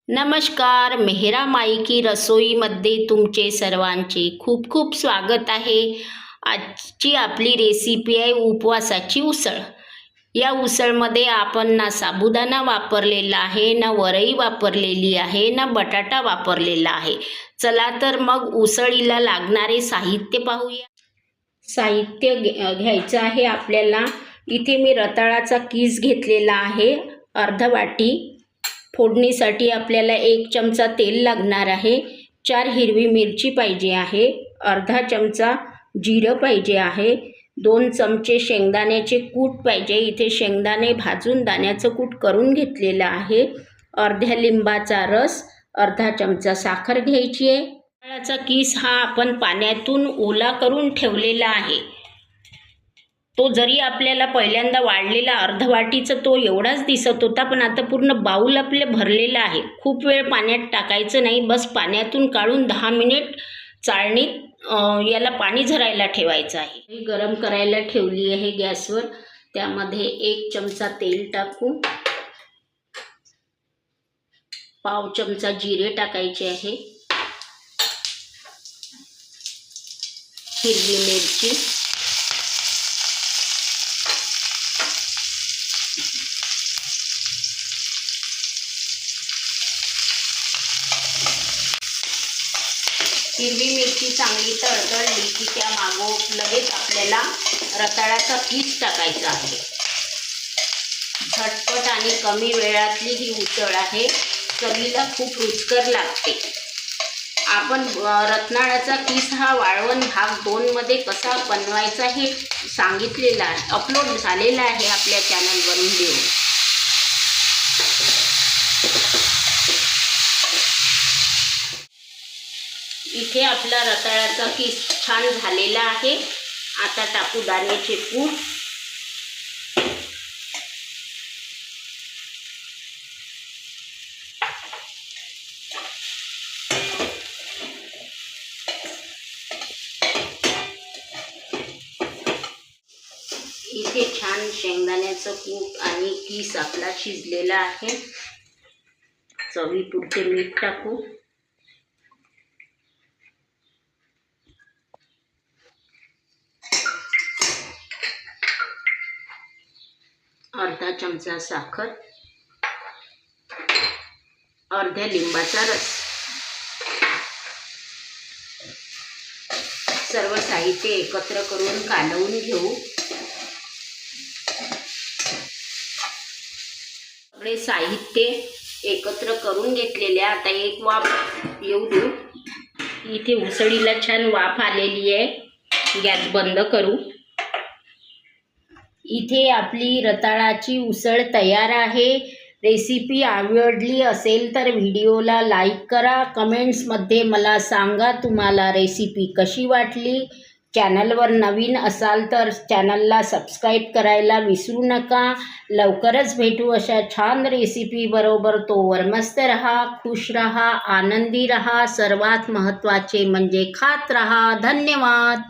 नमस्कार, मेहरा माई की रसोईमध्ये तुमचे सर्वांचे खूप खूप स्वागत आहे। आजची आपली रेसिपी आहे उपवासाची उसळ। या उसळमध्ये आपण ना साबुदाणा वापरलेला आहे, ना वरई वापरलेली आहे, ना बटाटा वापरलेला आहे। चला तर मग उसळीला लागणारे साहित्य पाहूया। साहित्य घ्यायचं आहे आपल्याला। इथे मी रताळाचा कीस घेतलेला आहे, अर्धा वाटी। फोडणीसाठी आपल्याला 1 चमचा तेल लागणार आहे, 4 हिरवी मिरची पाहिजे आहे, अर्धा चमचा जिरं पाहिजे आहे, 2 चमचे शेंगदाण्याचे कूट पाहिजे। इथे शेंगदाणे भाजून दाण्याचं कूट करून घेतलेलं आहे, अर्ध्या लिंबाचा रस, अर्धा चमचा साखर घ्यायची आहे। रताळाचा कीस हा आपण पाण्यातून ओला करून ठेवलेला आहे। तो जरी आपल्याला पहिल्यांदा वाढलेला अर्धवाटीचा तो एवढाच दिसत होता, पण आता पूर्ण बाऊल आपले भरलेला आहे। खूप वेळ पाण्यात टाकायचं नाही, बस पाण्यातून काढून 10 मिनिट चाळणीत याला पाणी झरायला ठेवायचं आहे। गरम करायला ठेवली आहे गॅसवर। त्यामध्ये 1 चमचा तेल टाकू, पाव चमचा जिरे टाकायचे आहे, हिरवी मिरची, हिरवी मिरची चांगली तळतळली की त्या मागोत लगेच आपल्याला रताळाचा कीस टाकायचा आहे। झटपट आणि कमी वेळातली ही उसळ आहे, चवीला खूप रुचकर लागते। आपण रताळाचा कीस हा वाळवण भाग 2 मध्ये कसा बनवायचा हे सांगितलेला आहे, अपलोड झालेला आहे आपल्या चॅनलवरून व्हिडिओ। इथे आपला रताळाचा कीस छान झालेला आहे। आता टाकू दाण्याचे कूट, इथे छान शेंगदाण्याचं कूट आणि कीस आपला शिजलेला आहे। चवीपुरते मीठ टाकू, अर्धा चमचा साखर, अर्ध्या लिंबाचा रस। सर्व साहित्य एकत्र करून कालवून घेऊ। सगळे साहित्य एकत्र करून घेतलेले। आता एक वाफ येऊ देऊ। इथे उसळीला छान वाफ आलेली आहे, गॅस बंद करू। इथे आपली रताळाची उसळ तयार आहे। रेसिपी आवडली असेल तर व्हिडिओला लाईक करा, कमेंट्समध्ये मला सांगा तुम्हाला रेसिपी कशी वाटली। चॅनलवर नवीन असाल तर चॅनलला सबस्क्राईब करायला विसरू नका। लवकरच भेटू अशा छान रेसिपी बरोबर। तोवर मस्त रहा, खुश रहा, आनंदी रहा, सर्वात महत्त्वाचे म्हणजे खात रहा। धन्यवाद।